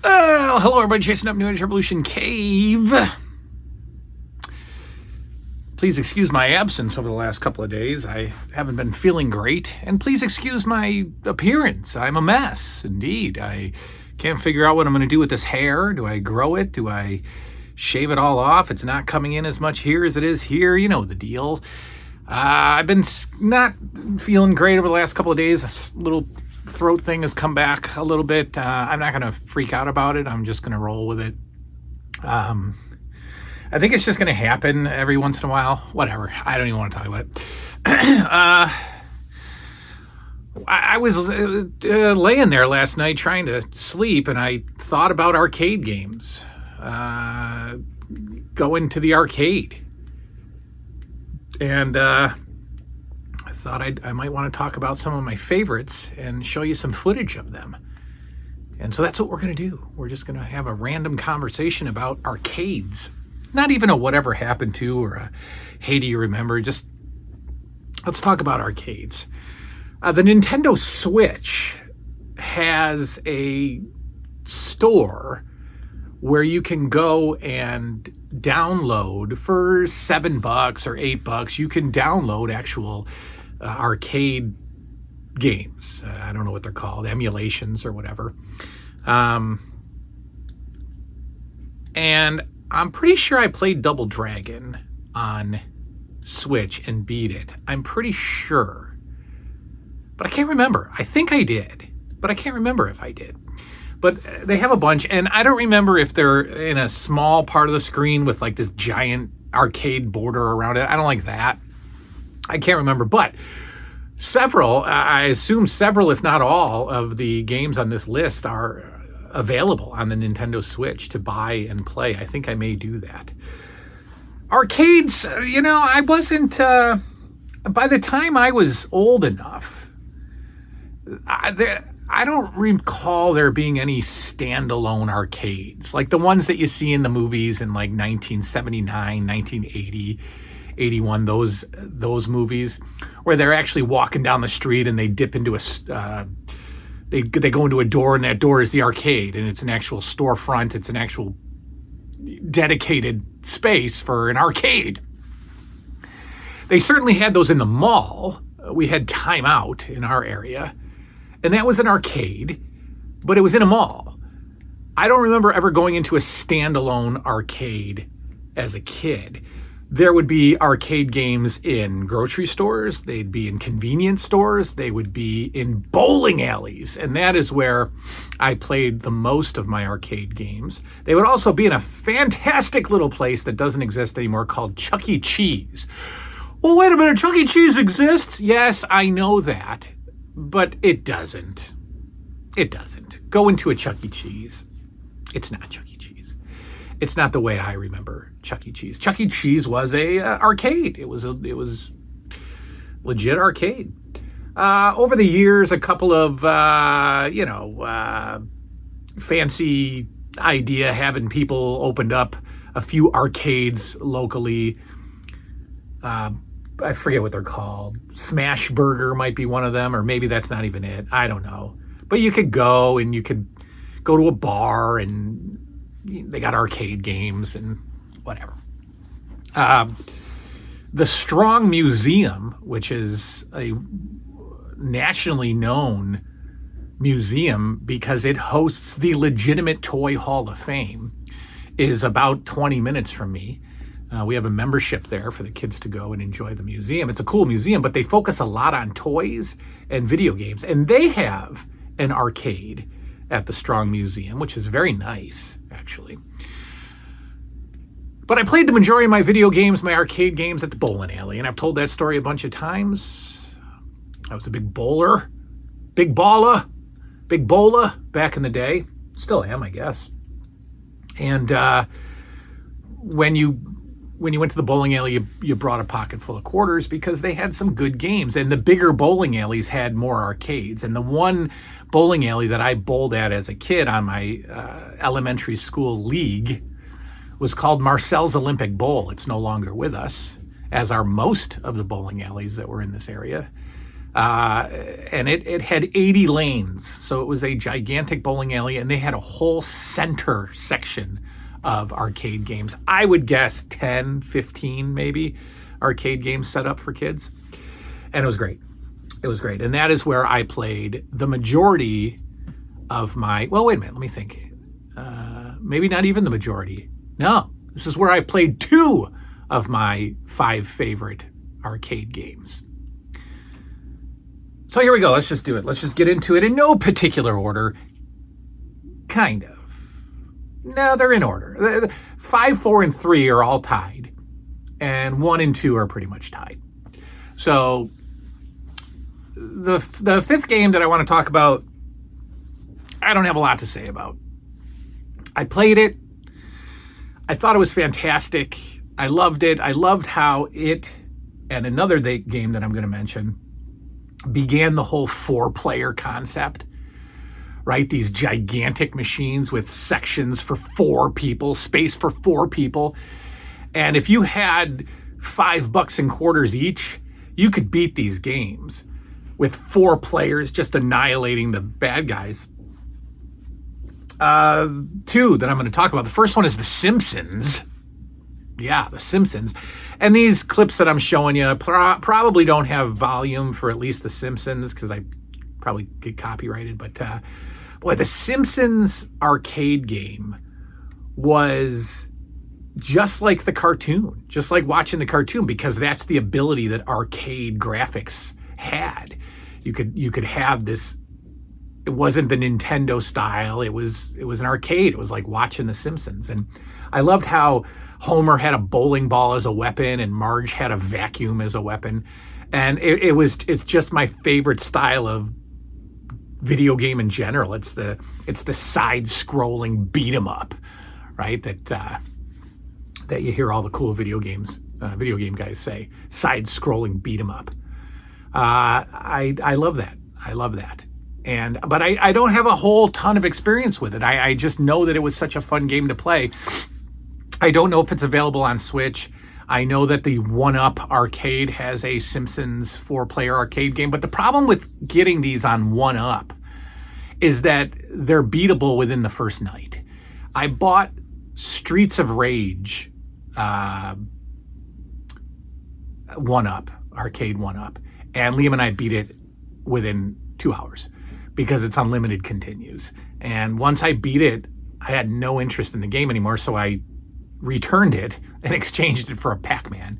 Well, hello everybody, chasing up New Age Revolution Cave. Please excuse my absence over the last couple of days. I haven't been feeling great, and please excuse my appearance. I'm a mess, indeed. I can't figure out what I'm going to do with this hair. Do I grow it? Do I shave it all off? It's not coming in as much here as it is here. You know the deal. I've been not feeling great over the last couple of days. This little throat thing has come back a little bit. I'm not going to freak out about it. I'm just going to roll with it. I think it's just going to happen every once in a while. Whatever. I don't even want to talk about it. I was laying there last night trying to sleep, and I thought about arcade games. Going to the arcade. And I thought I might want to talk about some of my favorites and show you some footage of them. And so that's what we're going to do. We're just going to have a random conversation about arcades. Not even a whatever happened to or a hey, do you remember? Just let's talk about arcades. The Nintendo Switch has a store where you can go and download for $7 or $8. You can download actual arcade games. I don't know what they're called, emulations or whatever. And I'm pretty sure I played Double Dragon on Switch and beat it. I'm pretty sure. But I can't remember. I think I did, but I can't remember if I did. But they have a bunch, and I don't remember if they're in a small part of the screen with like this giant arcade border around it. I don't like that. I can't remember, but several, I assume several, if not all, of the games on this list are available on the Nintendo Switch to buy and play. I think I may do that. Arcades, I wasn't, by the time I was old enough, I don't recall there being any standalone arcades, like the ones that you see in the movies in like 1979, 1980, 81, those movies where they're actually walking down the street and they dip into they go into a door, and that door is the arcade, and it's an actual storefront. It's an actual dedicated space for an arcade. They certainly had those in the mall. We had Time Out in our area, and that was an arcade, but it was in a mall. I don't remember ever going into a standalone arcade as a kid. There would be arcade games in grocery stores. They'd be in convenience stores. They would be in bowling alleys. And that is where I played the most of my arcade games. They would also be in a fantastic little place that doesn't exist anymore called Chuck E. Cheese. Well, wait a minute. Chuck E. Cheese exists? Yes, I know that. But it doesn't. It doesn't. Go into a Chuck E. Cheese. It's not Chuck E. Cheese. It's not the way I remember Chuck E. Cheese. Chuck E. Cheese was a arcade. It was legit arcade. Over the years, a couple of fancy idea having people opened up a few arcades locally. I forget what they're called. Smash Burger might be one of them, or maybe that's not even it. I don't know. But you could go and you could go to a bar and they got arcade games and whatever. The Strong Museum, which is a nationally known museum because it hosts the legitimate Toy Hall of Fame, is about 20 minutes from me. We have a membership there for the kids to go and enjoy the museum. It's a cool museum, but they focus a lot on toys and video games. And they have an arcade at the Strong Museum, which is very nice, actually. But I played the majority of my video games, my arcade games, at the bowling alley. And I've told that story a bunch of times. I was a big bowler, big bowler back in the day. Still am, I guess. And when you went to the bowling alley, you brought a pocket full of quarters because they had some good games. And the bigger bowling alleys had more arcades. And the one bowling alley that I bowled at as a kid on my elementary school league was called Marcel's Olympic Bowl. It's no longer with us, as are most of the bowling alleys that were in this area. And it had 80 lanes. So it was a gigantic bowling alley, and they had a whole center section of arcade games. I would guess 10, 15 maybe arcade games set up for kids. And it was great. It was great. And that is where I played the majority of my, well, wait a minute, let me think. Maybe not even the majority. No, this is where I played 2 of my 5 favorite arcade games. So here we go. Let's just do it. Let's just get into it in no particular order. Kind of. No, they're in order. 5, 4, and 3 are all tied. And 1 and 2 are pretty much tied. So the 5th game that I want to talk about, I don't have a lot to say about. I played it. I thought it was fantastic. I loved it. I loved how it, and another game that I'm going to mention, began the whole 4-player concept, right? These gigantic machines with sections for 4 people, space for 4 people. And if you had $5 and quarters each, you could beat these games with 4 players just annihilating the bad guys. 2 that I'm going to talk about. The first one is The Simpsons. Yeah, The Simpsons. And these clips that I'm showing you probably don't have volume for at least The Simpsons because I probably get copyrighted. But boy, The Simpsons arcade game was just like the cartoon, just like watching the cartoon, because that's the ability that arcade graphics had. You could have this. It wasn't the Nintendo style. It was an arcade. It was like watching The Simpsons. And I loved how Homer had a bowling ball as a weapon and Marge had a vacuum as a weapon. And it's just my favorite style of video game in general. It's the side-scrolling beat 'em up, right? That you hear all the cool video game guys say, side-scrolling beat 'em up. I love that. I love that. But I don't have a whole ton of experience with it. I just know that it was such a fun game to play. I don't know if it's available on Switch. I know that the 1UP arcade has a Simpsons 4-player arcade game, but the problem with getting these on 1UP is that they're beatable within the first night. I bought Streets of Rage 1UP, arcade 1UP, and Liam and I beat it within 2 hours because it's unlimited continues. And once I beat it, I had no interest in the game anymore, so I returned it and exchanged it for a Pac-Man,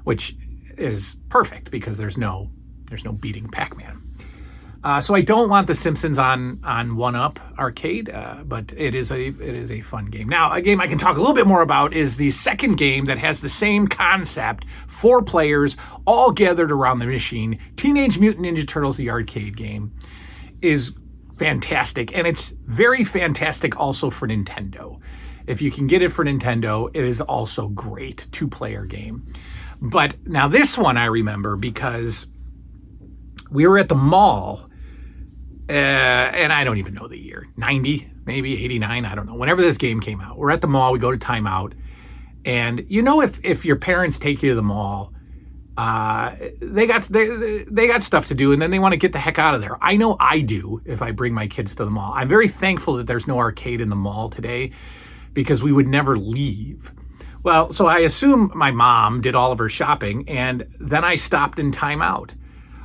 which is perfect because there's no beating Pac-Man. So I don't want The Simpsons on 1UP arcade, but it is a fun game. Now, a game I can talk a little bit more about is the second game that has the same concept, 4 players all gathered around the machine. Teenage Mutant Ninja Turtles, the arcade game, is fantastic, and it's very fantastic also for Nintendo. If you can get it for Nintendo, it is also great 2-player game. But now this one I remember because we were at the mall, and I don't even know the year, 90, maybe 89, I don't know. Whenever this game came out, we're at the mall, we go to timeout, and if your parents take you to the mall, they got stuff to do, and then they want to get the heck out of there. I know I do if I bring my kids to the mall. I'm very thankful that there's no arcade in the mall today because we would never leave. Well, so I assume my mom did all of her shopping, and then I stopped in timeout.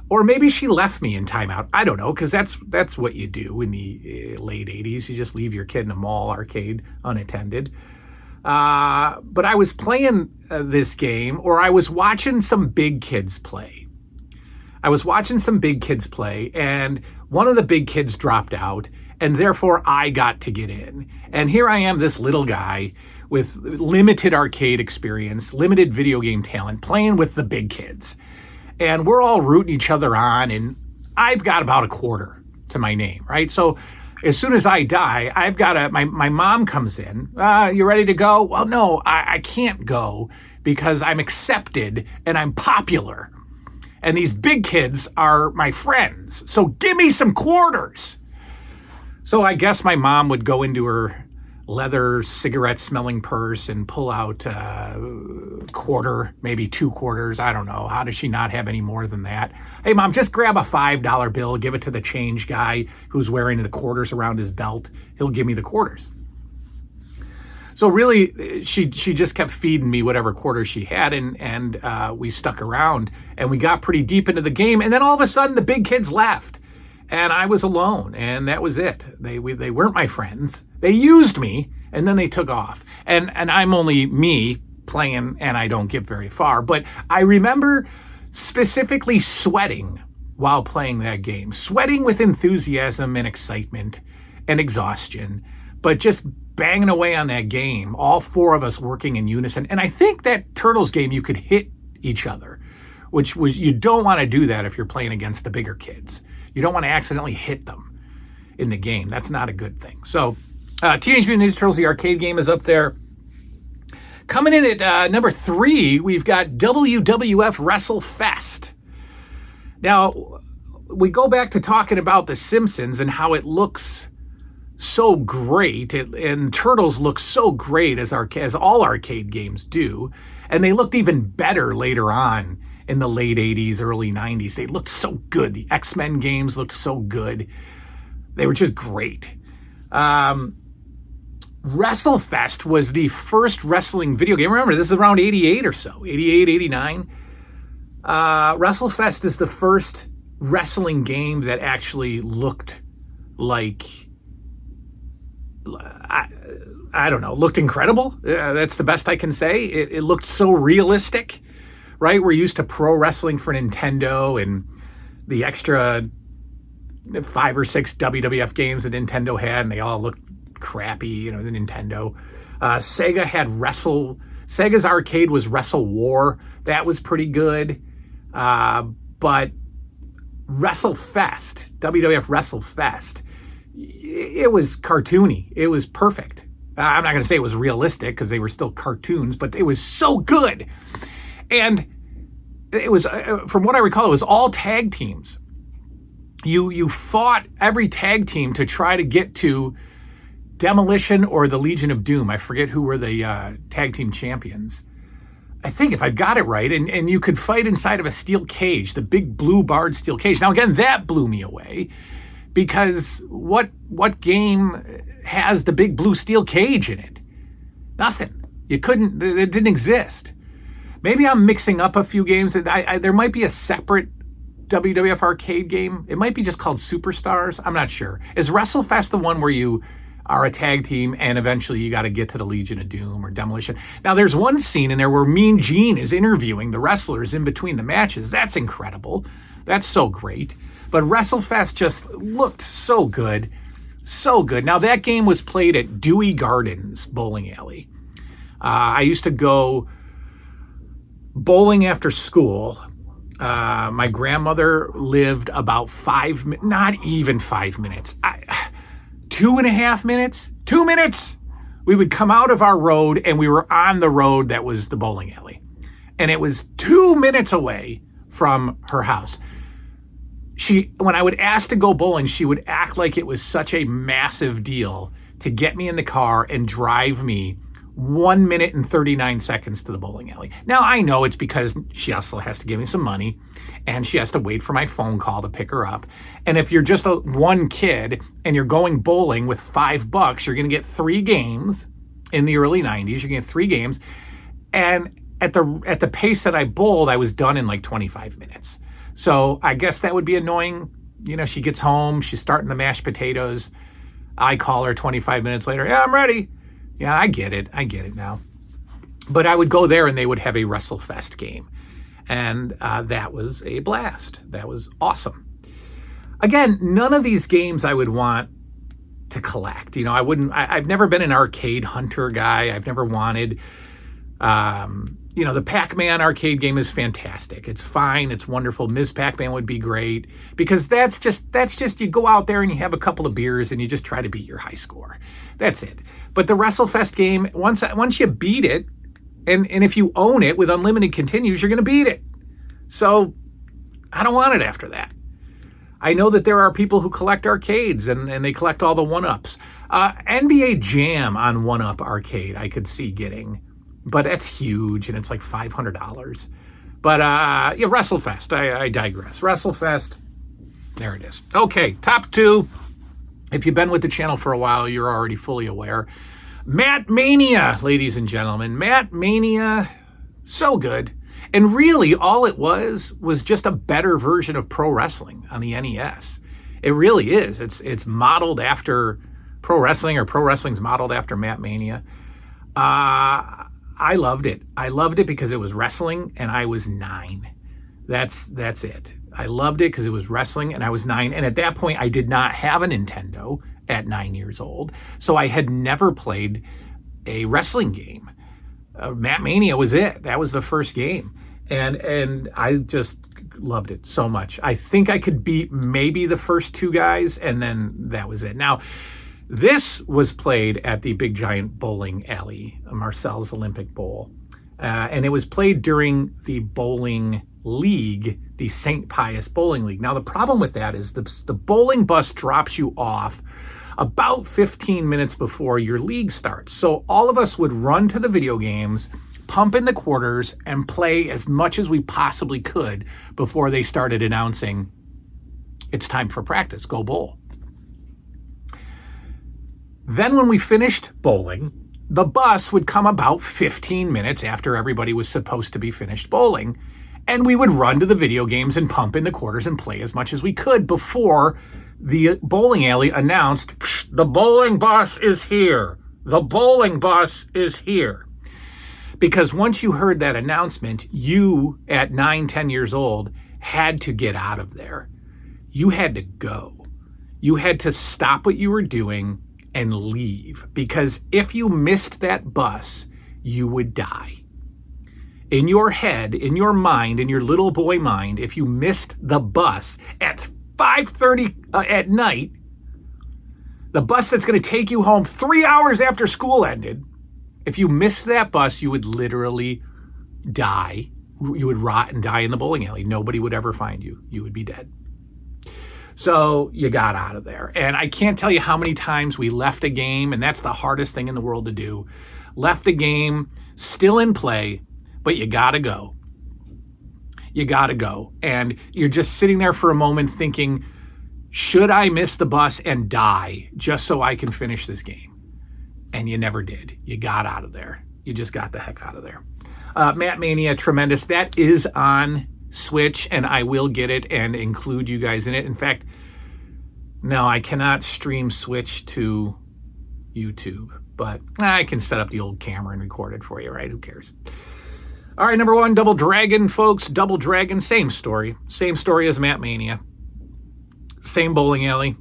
Or maybe she left me in timeout. I don't know, because that's what you do in the late 80s. You just leave your kid in a mall arcade unattended. But I was playing this game, or I was watching some big kids play. And one of the big kids dropped out, and therefore I got to get in. And here I am, this little guy with limited arcade experience, limited video game talent, playing with the big kids. And we're all rooting each other on, and I've got about a quarter to my name, right? So as soon as I die, I've got my mom comes in. You ready to go? Well, no, I can't go because I'm accepted and I'm popular. And these big kids are my friends. So give me some quarters. So I guess my mom would go into her leather cigarette smelling purse and pull out quarter, maybe 2 quarters. I don't know. How does she not have any more than that? Hey, Mom, just grab a $5 bill, give it to the change guy who's wearing the quarters around his belt. He'll give me the quarters. So really, she just kept feeding me whatever quarters she had, and we stuck around, and we got pretty deep into the game, and then all of a sudden the big kids left, and I was alone, and that was it. They weren't my friends. They used me, and then they took off, and I'm only me playing, and I don't get very far. But I remember specifically sweating while playing that game, sweating with enthusiasm and excitement and exhaustion, but just banging away on that game, all 4 of us working in unison. And I think that Turtles game, you could hit each other, which was, you don't want to do that if you're playing against the bigger kids. You don't want to accidentally hit them in the game. That's not a good thing. So Teenage Mutant Ninja Turtles, the arcade game, is up there. Coming in at number 3, we've got WWF Wrestle Fest. Now, we go back to talking about the Simpsons and how it looks so great, and Turtles look so great as all arcade games do, and they looked even better later on in the late 80s, early 90s. They looked so good. The X-Men games looked so good. They were just great. WrestleFest was the first wrestling video game. Remember, this is around 88 or so, 88, 89. WrestleFest is the first wrestling game that actually looked like, I don't know, looked incredible. That's the best I can say. It looked so realistic, right? We're used to pro wrestling for Nintendo and the extra 5 or 6 WWF games that Nintendo had, and they all looked crappy, the Nintendo. Sega had Sega's arcade was Wrestle War. That was pretty good. But WrestleFest, WWF Wrestle Fest, it was cartoony. It was perfect. I'm not going to say it was realistic because they were still cartoons, but it was so good. And it was, from what I recall, it was all tag teams. You fought every tag team to try to get to Demolition or the Legion of Doom. I forget who were the tag team champions. I think if I got it right, and you could fight inside of a steel cage, the big blue barred steel cage. Now again, that blew me away, because what game has the big blue steel cage in it? Nothing. It didn't exist. Maybe I'm mixing up a few games. There might be a separate WWF arcade game. It might be just called Superstars. I'm not sure. Is WrestleFest the one where you are a tag team and eventually you got to get to the Legion of Doom or Demolition? Now, there's one scene in there where Mean Gene is interviewing the wrestlers in between the matches. That's incredible. That's so great. But WrestleFest just looked so good. So good. Now, that game was played at Dewey Gardens Bowling Alley. I used to go bowling after school. My grandmother lived about 5 minutes, not even 5 minutes. 2.5 minutes, 2 minutes. We would come out of our road and we were on the road that was the bowling alley. And it was 2 minutes away from her house. When I would ask to go bowling, she would act like it was such a massive deal to get me in the car and drive me 1 minute and 39 seconds to the bowling alley. Now, I know it's because she also has to give me some money and she has to wait for my phone call to pick her up. And if you're just one kid and you're going bowling with $5, you're going to get 3 games in the early 90s. You're going to get 3 games. And at the pace that I bowled, I was done in like 25 minutes. So I guess that would be annoying. She gets home, she's starting the mashed potatoes. I call her 25 minutes later. Yeah, I'm ready. Yeah, I get it now. But I would go there and they would have a WrestleFest game. And that was a blast. That was awesome. Again, none of these games I would want to collect. I've never been an arcade hunter guy. I've never wanted, the Pac-Man arcade game is fantastic. It's fine. It's wonderful. Ms. Pac-Man would be great because that's just you go out there and you have a couple of beers and you just try to beat your high score. That's it. But the WrestleFest game, once you beat it, and if you own it with unlimited continues, you're going to beat it. So I don't want it after that. I know that there are people who collect arcades and they collect all the 1-ups. NBA Jam on 1-up arcade I could see getting. but it's huge, and it's like $500. But yeah, Wrestle Fest. I digress. Wrestle Fest. There it is. Okay, top 2. If you've been with the channel for a while, you're already fully aware. Mania, ladies and gentlemen. Mania, so good. And really, all it was just a better version of pro wrestling on the NES. It really is. It's modeled after pro wrestling, or pro wrestling's modeled after Mania. I loved it. I loved it because it was wrestling, and I was 9. That's it. I loved it because it was wrestling, and I was 9. And at that point, I did not have a Nintendo at 9 years old. So I had never played a wrestling game. Mania was it. That was the first game. And I just loved it so much. I think I could beat maybe the first 2 guys, and then that was it. Now, this was played at the Big Giant Bowling Alley, Marcel's Olympic Bowl. And it was played during the bowling league, the St. Pius Bowling League. Now, the problem with that is the bowling bus drops you off about 15 minutes before your league starts. So all of us would run to the video games, pump in the quarters, and play as much as we possibly could before they started announcing, it's time for practice, go bowl. Then when we finished bowling, the bus would come about 15 minutes after everybody was supposed to be finished bowling, and we would run to the video games and pump in the quarters and play as much as we could before the bowling alley announced, the bowling bus is here. The bowling bus is here. Because once you heard that announcement, you, at 9, 10 years old, had to get out of there. You had to go. You had to stop what you were doing and leave. Because if you missed that bus, you would die. In your head, in your mind, in your little boy mind, if you missed the bus at 5:30 at night, the bus that's going to take you home 3 hours after school ended, if you missed that bus, you would literally die. You would rot and die in the bowling alley. Nobody would ever find you. You would be dead. So you got out of there. And I can't tell you how many times we left a game, and that's the hardest thing in the world to do. Left a game, still in play, but you got to go. You got to go. And you're just sitting there for a moment thinking, should I miss the bus and die just so I can finish this game? And you never did. You got out of there. You just got the heck out of there. Mania, tremendous. That is on Switch, and I will get it and include you guys in it. In fact, no, I cannot stream Switch to YouTube, but I can set up the old camera and record it for you, right? Who cares? All right, number 1, Double Dragon, folks. Double Dragon, same story. Same story as Mania. Same bowling alley.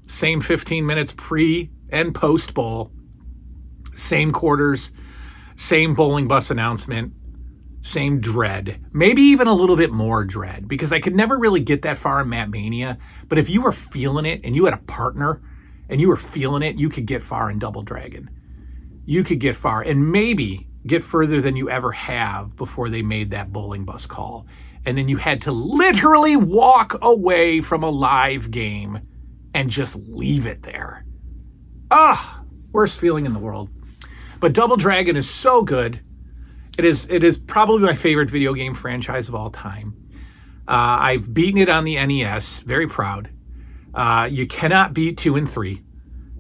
Same 15 minutes pre and post bowl. Same quarters. Same bowling bus announcement. Same dread. Maybe even a little bit more dread, because I could never really get that far in Mania. But if you were feeling it and you had a partner and you were feeling it, you could get far in Double Dragon. You could get far and maybe get further than you ever have before they made that bowling bus call. And then you had to literally walk away from a live game and just leave it there. Worst feeling in the world. But Double Dragon is so good. It is probably my favorite video game franchise of all time. I've beaten it on the NES. Very proud. You cannot beat 2 and 3.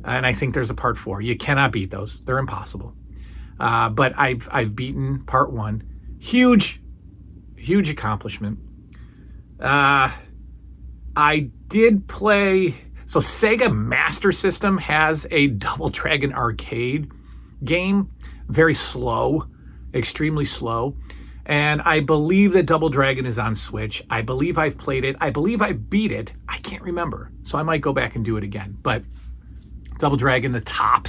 And I think there's a part 4. You cannot beat those. They're impossible. But I've beaten part 1. Huge accomplishment. I did play. So Sega Master System has a Double Dragon arcade game. Very slow, extremely slow. And I believe that Double Dragon is on Switch. I believe I've played it. I believe I beat it. I can't remember. So I might go back and do it again. But Double Dragon, the top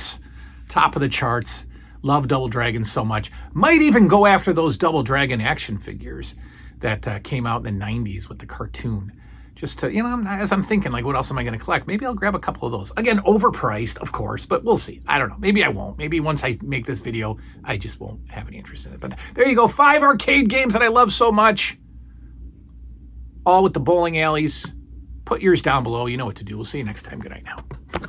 of the charts. Love Double Dragon so much. Might even go after those Double Dragon action figures that came out in the 90s with the cartoon. Just to, as I'm thinking, like, what else am I going to collect? Maybe I'll grab a couple of those. Again, overpriced, of course, but we'll see. I don't know. Maybe I won't. Maybe once I make this video, I just won't have any interest in it. But there you go. 5 arcade games that I love so much. All with the bowling alleys. Put yours down below. You know what to do. We'll see you next time. Good night now.